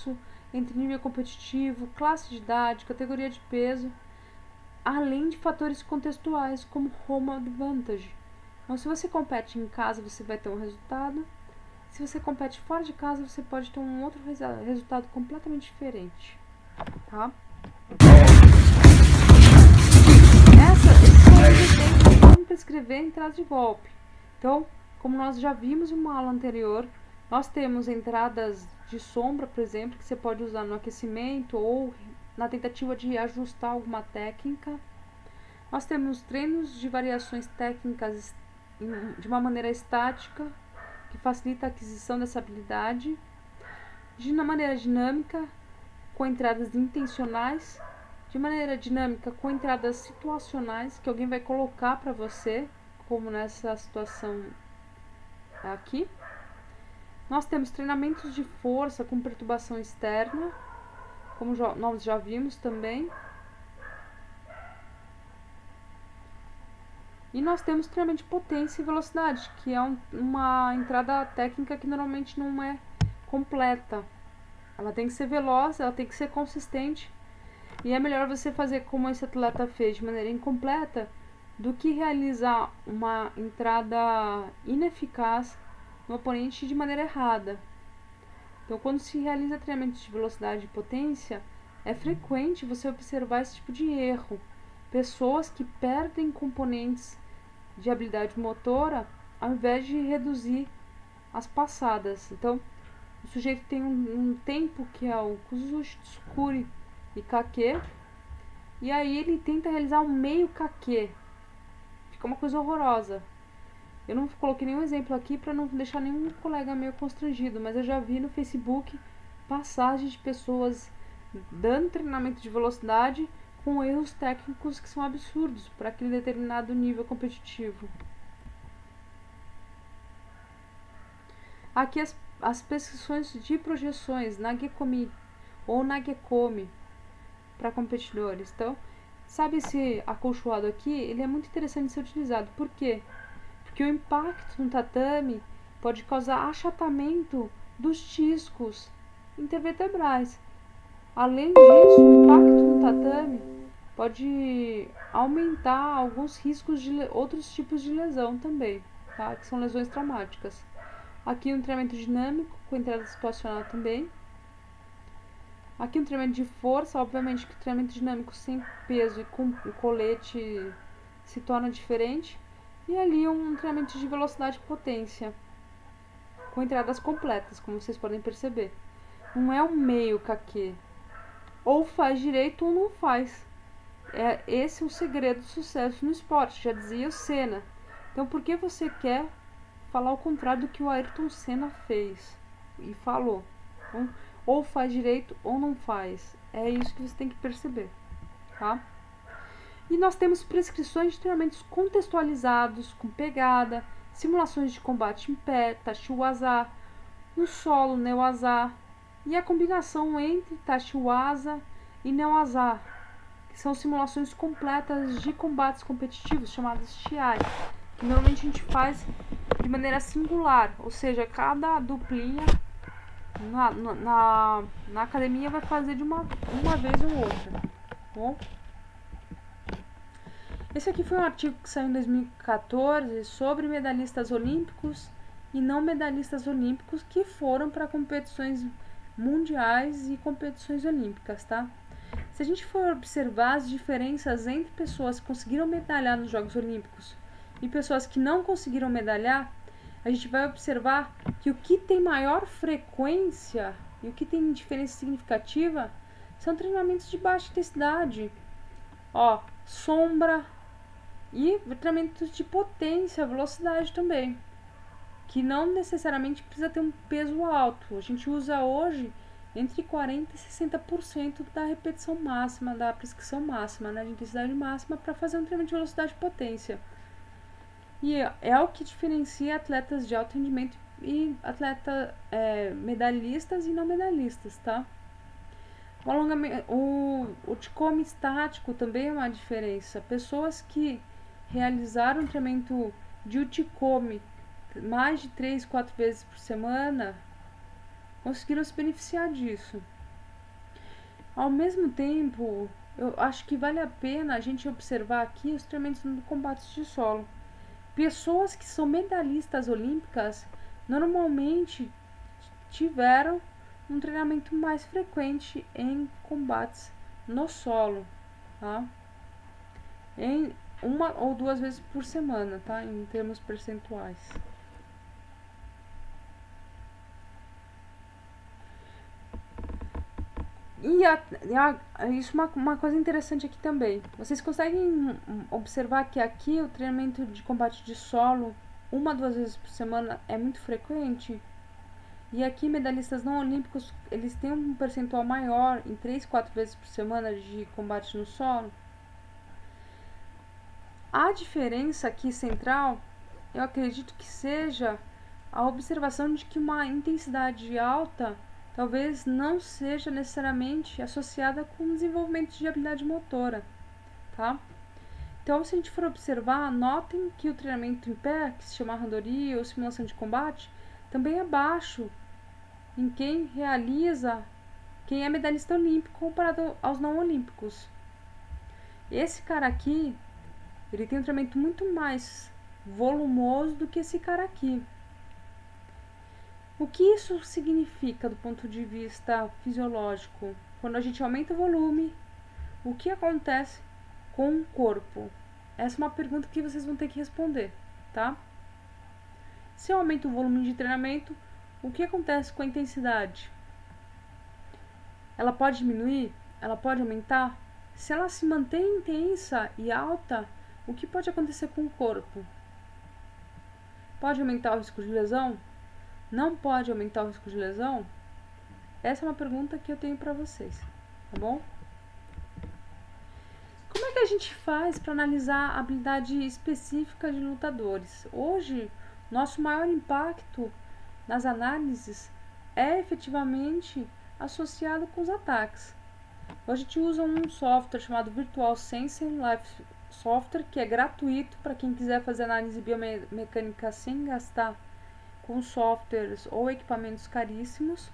sexo, entre nível competitivo, classe de idade, categoria de peso, além de fatores contextuais como home advantage. Então, se você compete em casa, você vai ter um resultado. Se você compete fora de casa, você pode ter um outro resultado completamente diferente, tá? Esses são os exemplos de como prescrever entrada de golpe. Então, como nós já vimos em uma aula anterior, nós temos entradas de sombra, por exemplo, que você pode usar no aquecimento ou na tentativa de ajustar alguma técnica. Nós temos treinos de variações técnicas de uma maneira estática, que facilita a aquisição dessa habilidade, de uma maneira dinâmica, com entradas intencionais, de maneira dinâmica com entradas situacionais, que alguém vai colocar para você, como nessa situação aqui. Nós temos treinamentos de força com perturbação externa, como nós já vimos também. E nós temos treinamento de potência e velocidade, que é uma entrada técnica que normalmente não é completa. Ela tem que ser veloz, ela tem que ser consistente. E é melhor você fazer como esse atleta fez, de maneira incompleta, do que realizar uma entrada ineficaz no oponente de maneira errada. Então, quando se realiza treinamento de velocidade e potência, é frequente você observar esse tipo de erro. Pessoas que perdem componentes de habilidade motora ao invés de reduzir as passadas. Então, o sujeito tem um tempo que é o Kuzushitsukuri e Kake, e aí ele tenta realizar um meio Kake. Fica uma coisa horrorosa. Eu não coloquei nenhum exemplo aqui para não deixar nenhum colega meio constrangido, mas eu já vi no Facebook passagens de pessoas dando treinamento de velocidade com erros técnicos que são absurdos para aquele determinado nível competitivo. Aqui as prescrições de projeções Nagekomi ou Nagekomi para competidores. Então, sabe esse acolchoado aqui? Ele é muito interessante de ser utilizado. Por quê? Porque o impacto no tatame pode causar achatamento dos discos intervertebrais. Além disso, o impacto no tatame pode aumentar alguns riscos de outros tipos de lesão também, tá? Que são lesões traumáticas. Aqui um treinamento dinâmico com entrada situacional também. Aqui um treinamento de força, obviamente que o treinamento dinâmico sem peso e com o colete se torna diferente. E ali um treinamento de velocidade e potência, com entradas completas, como vocês podem perceber. Não é um meio Kake. Ou faz direito ou não faz. Esse é o segredo do sucesso no esporte, já dizia o Senna. Então por que você quer falar o contrário do que o Ayrton Senna fez e falou? Então, ou faz direito ou não faz. É isso que você tem que perceber, tá? E nós temos prescrições de treinamentos contextualizados, com pegada, simulações de combate em pé, Tachiwaza, no solo, Newaza, e a combinação entre Tachiwaza e Newaza, que são simulações completas de combates competitivos, chamadas Shiai, que normalmente a gente faz de maneira singular, ou seja, cada duplinha na academia vai fazer de uma vez ou outra, tá bom? Esse aqui foi um artigo que saiu em 2014 sobre medalhistas olímpicos e não medalhistas olímpicos que foram para competições mundiais e competições olímpicas, tá? Se a gente for observar as diferenças entre pessoas que conseguiram medalhar nos Jogos Olímpicos e pessoas que não conseguiram medalhar, a gente vai observar que o que tem maior frequência e o que tem diferença significativa são treinamentos de baixa intensidade. Ó, sombra e treinamentos de potência, velocidade também, que não necessariamente precisa ter um peso alto. A gente usa hoje entre 40% e 60% da repetição máxima, da prescrição máxima, né, de intensidade máxima, para fazer um treinamento de velocidade e potência. E é o que diferencia atletas de alto rendimento e medalhistas e não medalhistas, tá? O Chikome estático também é uma diferença. Pessoas que realizaram um treinamento de Uchikome mais de 3, 4 vezes por semana conseguiram se beneficiar disso, Ao mesmo tempo, eu acho que vale a pena a gente observar aqui os treinamentos no combate de solo. Pessoas que são medalhistas olímpicas normalmente tiveram um treinamento mais frequente em combates no solo, tá? Em uma ou duas vezes por semana, tá? Em termos percentuais. Isso é uma coisa interessante aqui também. Vocês conseguem observar que aqui o treinamento de combate de solo, uma ou duas vezes por semana, é muito frequente? E aqui, medalhistas não olímpicos, eles têm um percentual maior, em 3, 4 vezes por semana, de combate no solo. A diferença aqui central, eu acredito que seja a observação de que uma intensidade alta talvez não seja necessariamente associada com o desenvolvimento de habilidade motora, tá? Então, se a gente for observar, notem que o treinamento em pé, que se chama randori ou simulação de combate, também é baixo em quem realiza, quem é medalhista olímpico comparado aos não olímpicos. Esse cara aqui, ele tem um treinamento muito mais volumoso do que esse cara aqui. O que isso significa do ponto de vista fisiológico? Quando a gente aumenta o volume, o que acontece com o corpo? Essa é uma pergunta que vocês vão ter que responder, tá? Se eu aumento o volume de treinamento, o que acontece com a intensidade? Ela pode diminuir? Ela pode aumentar? Se ela se mantém intensa e alta, o que pode acontecer com o corpo? Pode aumentar o risco de lesão? Não pode aumentar o risco de lesão? Essa é uma pergunta que eu tenho para vocês, tá bom? Como é que a gente faz para analisar a habilidade específica de lutadores? Hoje, nosso maior impacto nas análises é efetivamente associado com os ataques. Hoje a gente usa um software chamado Virtual Sensing Life Software, que é gratuito para quem quiser fazer análise biomecânica sem gastar com softwares ou equipamentos caríssimos,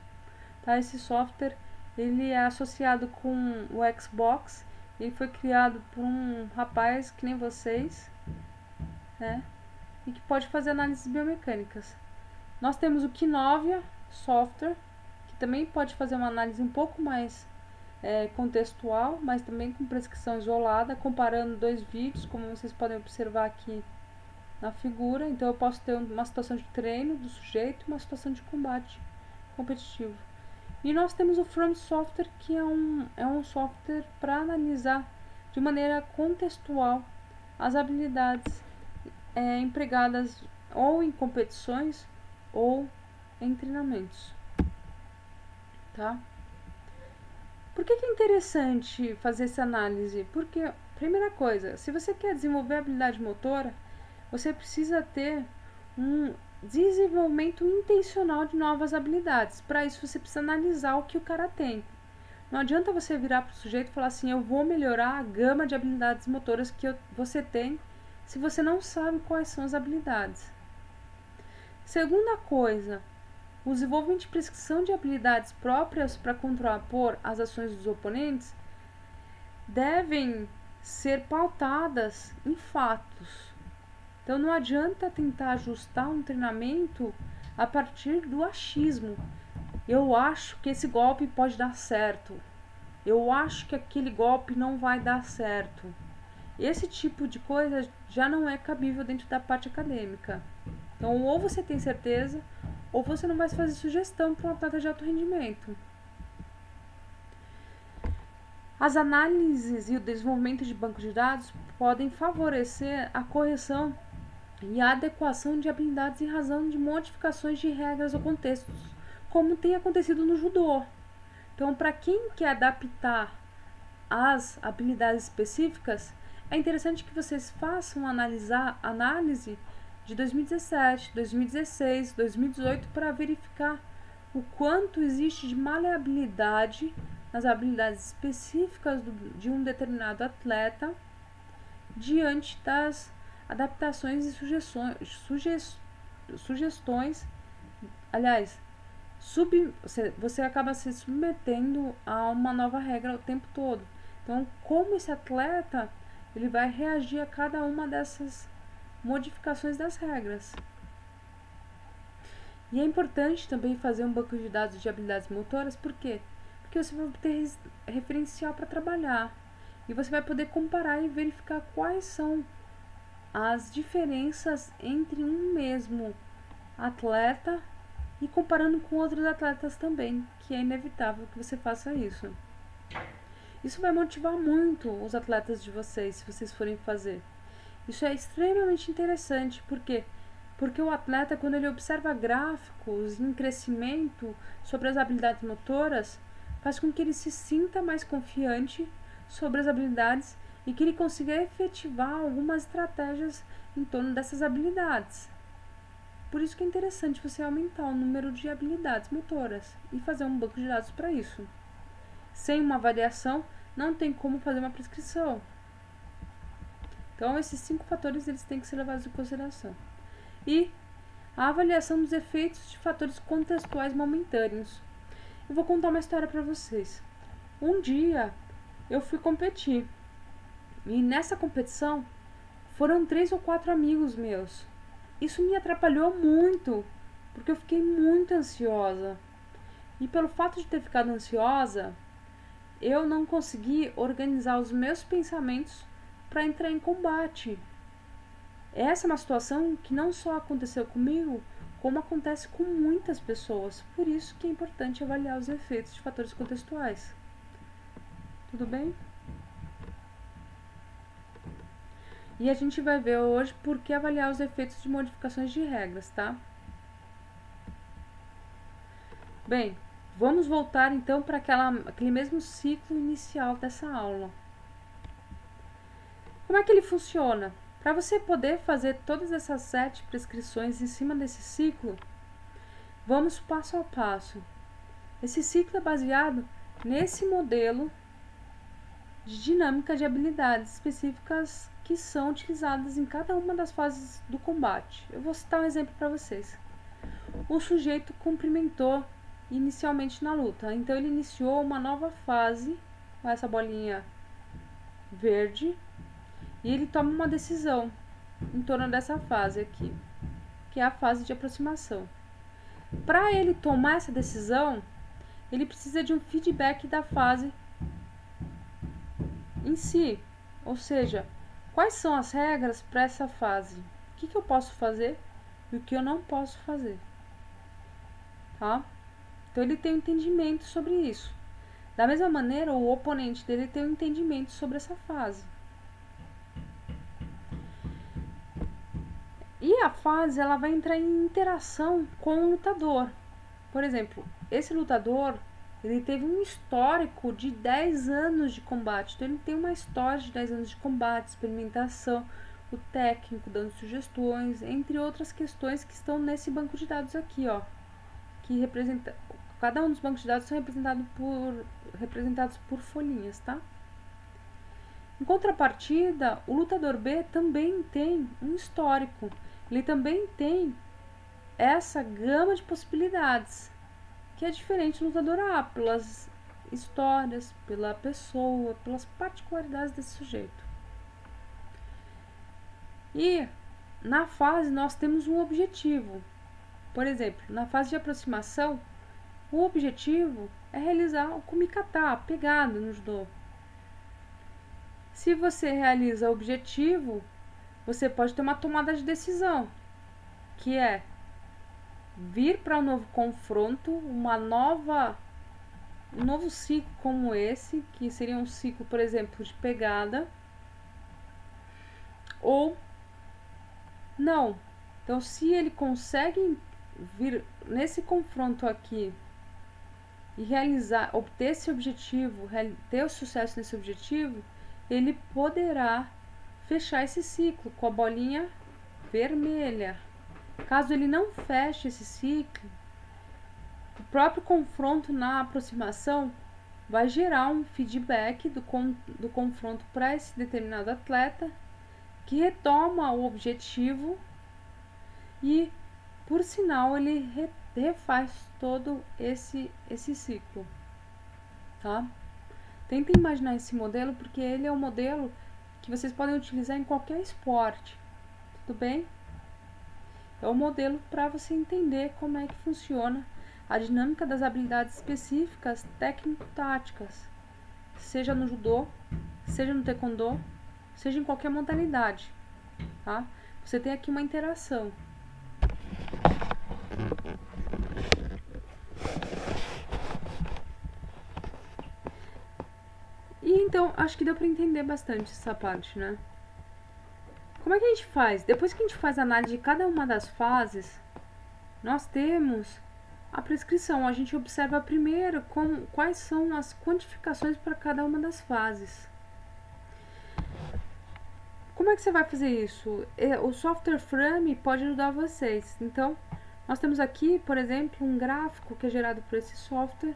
tá? Esse software ele é associado com o Xbox, ele foi criado por um rapaz que nem vocês, né? E que pode fazer análises biomecânicas. Nós temos o Kinovia Software, que também pode fazer uma análise um pouco mais contextual, mas também com prescrição isolada, comparando dois vídeos, como vocês podem observar aqui na figura. Então eu posso ter uma situação de treino do sujeito e uma situação de combate competitivo. E nós temos o From Software, que é um software para analisar de maneira contextual as habilidades empregadas ou em competições ou em treinamentos, tá? Por que é interessante fazer essa análise? Porque, primeira coisa, se você quer desenvolver habilidade motora, você precisa ter um desenvolvimento intencional de novas habilidades. Para isso, você precisa analisar o que o cara tem. Não adianta você virar para o sujeito e falar assim, eu vou melhorar a gama de habilidades motoras que você tem, se você não sabe quais são as habilidades. Segunda coisa, o desenvolvimento de prescrição de habilidades próprias para contrapor as ações dos oponentes devem ser pautadas em fatos. Então não adianta tentar ajustar um treinamento a partir do achismo. Eu acho que esse golpe pode dar certo. Eu acho que aquele golpe não vai dar certo. Esse tipo de coisa já não é cabível dentro da parte acadêmica. Então ou você tem certeza, ou você não vai fazer sugestão para um atleta de alto rendimento. As análises e o desenvolvimento de bancos de dados podem favorecer a correção e a adequação de habilidades em razão de modificações de regras ou contextos, como tem acontecido no judô. Então, para quem quer adaptar as habilidades específicas, é interessante que vocês façam análise de 2017, 2016, 2018 para verificar o quanto existe de maleabilidade nas habilidades específicas de um determinado atleta diante das adaptações e sugestões, você acaba se submetendo a uma nova regra o tempo todo. Então, como esse atleta ele vai reagir a cada uma dessas modificações das regras. E é importante também fazer um banco de dados de habilidades motoras, por quê? Porque você vai ter referencial para trabalhar e você vai poder comparar e verificar quais são as diferenças entre um mesmo atleta e comparando com outros atletas também, que é inevitável que você faça isso. Isso vai motivar muito os atletas de vocês, se vocês forem fazer. Isso é extremamente interessante, por quê? Porque o atleta, quando ele observa gráficos em crescimento sobre as habilidades motoras, faz com que ele se sinta mais confiante sobre as habilidades e que ele consiga efetivar algumas estratégias em torno dessas habilidades. Por isso que é interessante você aumentar o número de habilidades motoras e fazer um banco de dados para isso. Sem uma avaliação, não tem como fazer uma prescrição. Então, esses 5 fatores eles têm que ser levados em consideração. E a avaliação dos efeitos de fatores contextuais momentâneos. Eu vou contar uma história para vocês. Um dia eu fui competir e nessa competição foram 3 ou 4 amigos meus. Isso me atrapalhou muito, porque eu fiquei muito ansiosa. E pelo fato de ter ficado ansiosa, eu não consegui organizar os meus pensamentos para entrar em combate. Essa é uma situação que não só aconteceu comigo, como acontece com muitas pessoas. Por isso que é importante avaliar os efeitos de fatores contextuais. Tudo bem? E a gente vai ver hoje por que avaliar os efeitos de modificações de regras, tá? Bem, vamos voltar então para aquele mesmo ciclo inicial dessa aula. Como é que ele funciona? Para você poder fazer todas essas 7 prescrições em cima desse ciclo, vamos passo a passo. Esse ciclo é baseado nesse modelo de dinâmica de habilidades específicas que são utilizadas em cada uma das fases do combate. Eu vou citar um exemplo para vocês. O sujeito cumprimentou inicialmente na luta, então ele iniciou uma nova fase com essa bolinha verde e ele toma uma decisão em torno dessa fase aqui, que é a fase de aproximação. Para ele tomar essa decisão, ele precisa de um feedback da fase em si, ou seja, quais são as regras para essa fase? O que eu posso fazer e o que eu não posso fazer? Tá? Então ele tem um entendimento sobre isso. Da mesma maneira, o oponente dele tem um entendimento sobre essa fase. E a fase ela vai entrar em interação com o lutador. Por exemplo, esse lutador ele teve um histórico de 10 anos de combate. Então ele tem uma história de 10 anos de combate, experimentação, o técnico dando sugestões, entre outras questões que estão nesse banco de dados aqui, ó. Que representa, cada um dos bancos de dados são representados por folhinhas, tá? Em contrapartida, o lutador B também tem um histórico. Ele também tem essa gama de possibilidades, que é diferente do lutador A, pelas histórias, pela pessoa, pelas particularidades desse sujeito. E na fase nós temos um objetivo. Por exemplo, na fase de aproximação, o objetivo é realizar o kumikata, a pegada no judô. Se você realiza o objetivo, você pode ter uma tomada de decisão, que é vir para um novo confronto, um novo ciclo como esse, que seria um ciclo, por exemplo, de pegada, ou não. Então, se ele consegue vir nesse confronto aqui e obter esse objetivo, ter o sucesso nesse objetivo, ele poderá fechar esse ciclo com a bolinha vermelha. Caso ele não feche esse ciclo, o próprio confronto na aproximação vai gerar um feedback do confronto para esse determinado atleta, que retoma o objetivo e, por sinal, ele refaz todo esse ciclo, tá? Tentem imaginar esse modelo, porque ele é um modelo que vocês podem utilizar em qualquer esporte, tudo bem? É um modelo para você entender como é que funciona a dinâmica das habilidades específicas técnico-táticas, seja no judô, seja no taekwondo, seja em qualquer modalidade, tá? Você tem aqui uma interação. E então, acho que deu para entender bastante essa parte, né? Como é que a gente faz? Depois que a gente faz a análise de cada uma das fases, nós temos a prescrição. A gente observa primeiro quais são as quantificações para cada uma das fases. Como é que você vai fazer isso? O software Frame pode ajudar vocês. Então, nós temos aqui, por exemplo, um gráfico que é gerado por esse software,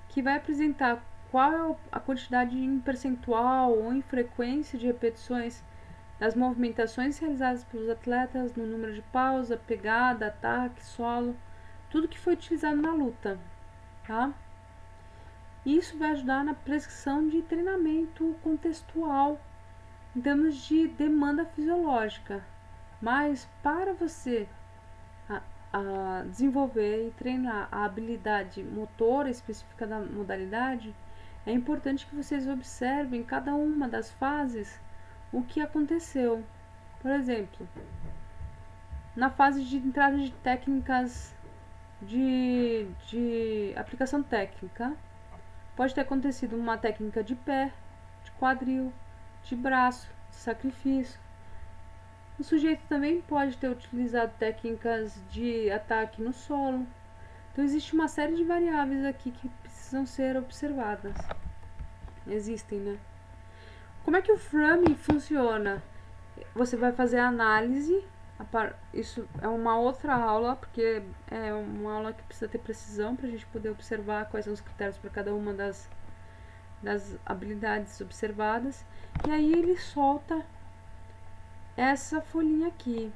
que vai apresentar qual é a quantidade em percentual ou em frequência de repetições das movimentações realizadas pelos atletas, no número de pausa, pegada, ataque, solo, tudo que foi utilizado na luta, tá? Isso vai ajudar na prescrição de treinamento contextual em termos de demanda fisiológica. Mas para você desenvolver e treinar a habilidade motora específica da modalidade, é importante que vocês observem cada uma das fases o que aconteceu. Por exemplo, na fase de entrada de técnicas de aplicação técnica, pode ter acontecido uma técnica de pé, de quadril, de braço, de sacrifício. O sujeito também pode ter utilizado técnicas de ataque no solo. Então existe uma série de variáveis aqui que precisam ser observadas. Existem, né? Como é que o Frame funciona? Você vai fazer a análise. Isso é uma outra aula, porque é uma aula que precisa ter precisão para a gente poder observar quais são os critérios para cada uma das habilidades observadas. E aí ele solta essa folhinha aqui.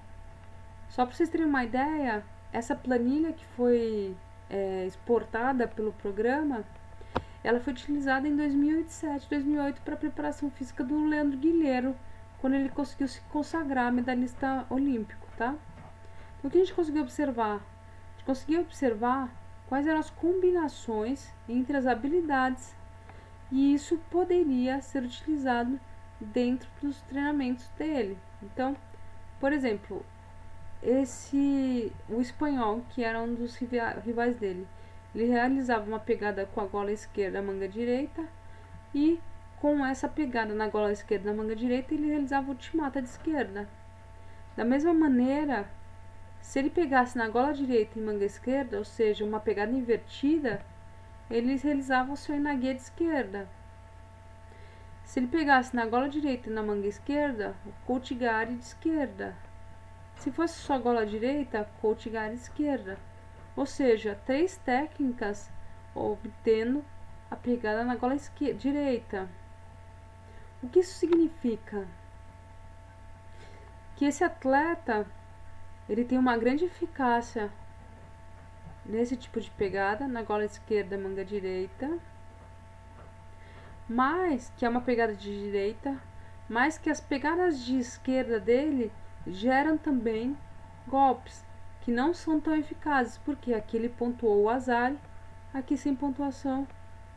Só para vocês terem uma ideia, essa planilha que foi exportada pelo programa, ela foi utilizada em 2007, 2008 para a preparação física do Leandro Guilherme, quando ele conseguiu se consagrar medalhista olímpico, tá? Então, o que a gente conseguiu observar? A gente conseguiu observar quais eram as combinações entre as habilidades, e isso poderia ser utilizado dentro dos treinamentos dele. Então, por exemplo, o espanhol, que era um dos rivais dele, ele realizava uma pegada com a gola esquerda, manga direita, e com essa pegada na gola esquerda, na manga direita, ele realizava o ultimata de esquerda. Da mesma maneira, se ele pegasse na gola direita e manga esquerda, ou seja, uma pegada invertida, ele realizava o seu inagê de esquerda. Se ele pegasse na gola direita e na manga esquerda, o kouchigari de esquerda. Se fosse só gola direita, kouchigari esquerda. Ou seja, 3 técnicas obtendo a pegada na gola direita. O que isso significa? Que esse atleta ele tem uma grande eficácia nesse tipo de pegada, na gola esquerda, manga direita, mas que é uma pegada de direita, mas que as pegadas de esquerda dele geram também golpes que não são tão eficazes, porque aqui ele pontuou o azar, aqui sem pontuação,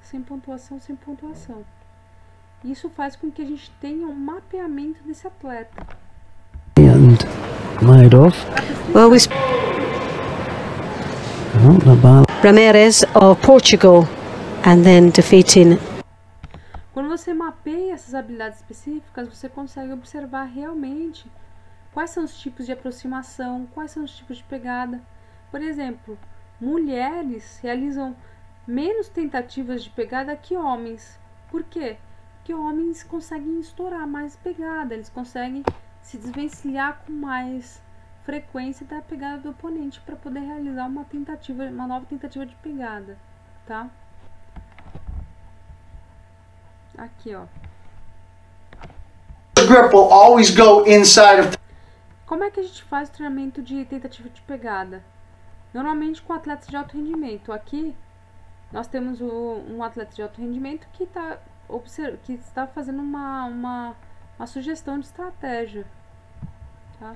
sem pontuação, sem pontuação. Isso faz com que a gente tenha um mapeamento desse atleta. Well, Ramirez of Portugal, and then defeating. Quando você mapeia essas habilidades específicas, você consegue observar realmente quais são os tipos de aproximação, quais são os tipos de pegada. Por exemplo, mulheres realizam menos tentativas de pegada que homens. Por quê? Porque homens conseguem estourar mais pegada, eles conseguem se desvencilhar com mais frequência da pegada do oponente para poder realizar uma nova tentativa de pegada, tá? Aqui, ó. The grip will always go inside of. Como é que a gente faz o treinamento de tentativa de pegada? Normalmente com atletas de alto rendimento. Aqui nós temos um atleta de alto rendimento que está fazendo uma sugestão de estratégia, tá?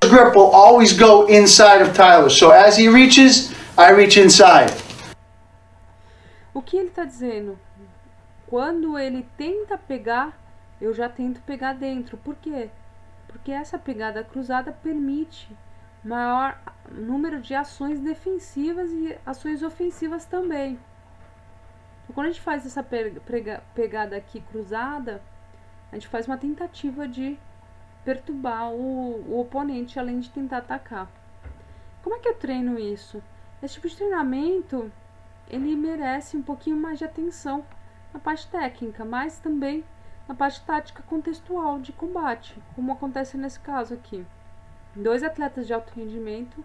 The grip will always go inside of Tyler. So as he reaches, I reach inside. O que ele está dizendo? Quando ele tenta pegar, eu já tento pegar dentro. Por quê? Porque essa pegada cruzada permite maior número de ações defensivas e ações ofensivas também. Então, quando a gente faz essa pegada aqui cruzada, a gente faz uma tentativa de perturbar o oponente, além de tentar atacar. Como é que eu treino isso? Esse tipo de treinamento, ele merece um pouquinho mais de atenção na parte técnica, mas também na parte tática contextual de combate, como acontece nesse caso aqui. 2 atletas de alto rendimento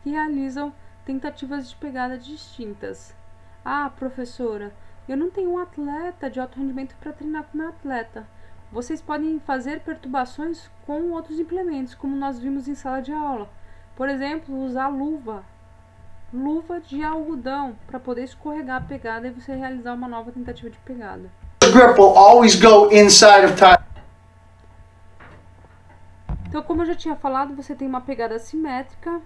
que realizam tentativas de pegada distintas. Ah, professora, eu não tenho um atleta de alto rendimento para treinar com meu atleta. Vocês podem fazer perturbações com outros implementos, como nós vimos em sala de aula. Por exemplo, usar luva de algodão para poder escorregar a pegada e você realizar uma nova tentativa de pegada. The grip will always go inside of Tyler. Então, como eu já tinha falado, você tem uma pegada simétrica,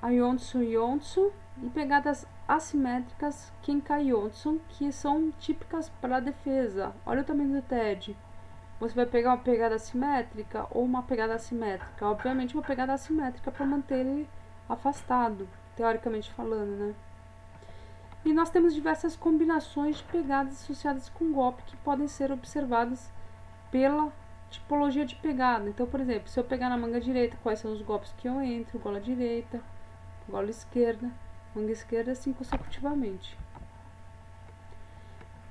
a Yonsu, e pegadas assimétricas, Kenkai-Yonsu, que são típicas para a defesa. Olha o tamanho do TED. Você vai pegar uma pegada simétrica ou uma pegada assimétrica? Obviamente uma pegada assimétrica para manter ele afastado, teoricamente falando, né? E nós temos diversas combinações de pegadas associadas com golpe que podem ser observadas pela tipologia de pegada. Então, por exemplo, se eu pegar na manga direita, quais são os golpes que eu entro? Gola direita, gola esquerda, manga esquerda, assim consecutivamente.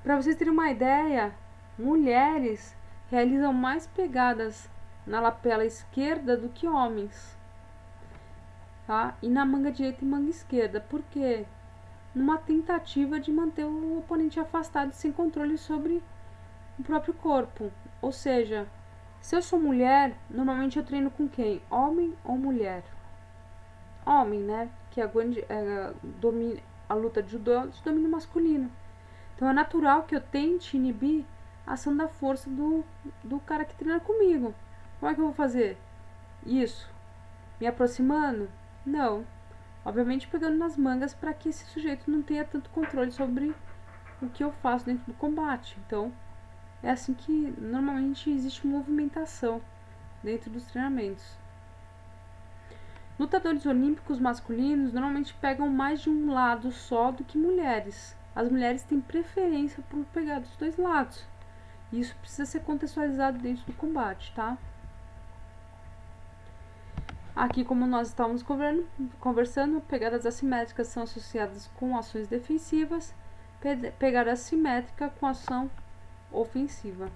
Para vocês terem uma ideia, mulheres realizam mais pegadas na lapela esquerda do que homens, tá? E na manga direita e manga esquerda. Por quê? Numa tentativa de manter o oponente afastado sem controle sobre o próprio corpo. Ou seja, se eu sou mulher, normalmente eu treino com quem? Homem ou mulher? Homem, né? Que a luta de judô de domínio masculino. Então é natural que eu tente inibir a ação da força do cara que treina comigo. Como é que eu vou fazer isso? Me aproximando? Não. Obviamente pegando nas mangas para que esse sujeito não tenha tanto controle sobre o que eu faço dentro do combate. Então, é assim que normalmente existe movimentação dentro dos treinamentos. Lutadores olímpicos masculinos normalmente pegam mais de um lado só do que mulheres. As mulheres têm preferência por pegar dos 2 lados. Isso precisa ser contextualizado dentro do combate, tá? Aqui, como nós estávamos conversando, pegadas assimétricas são associadas com ações defensivas, pegada assimétrica com ação ofensiva.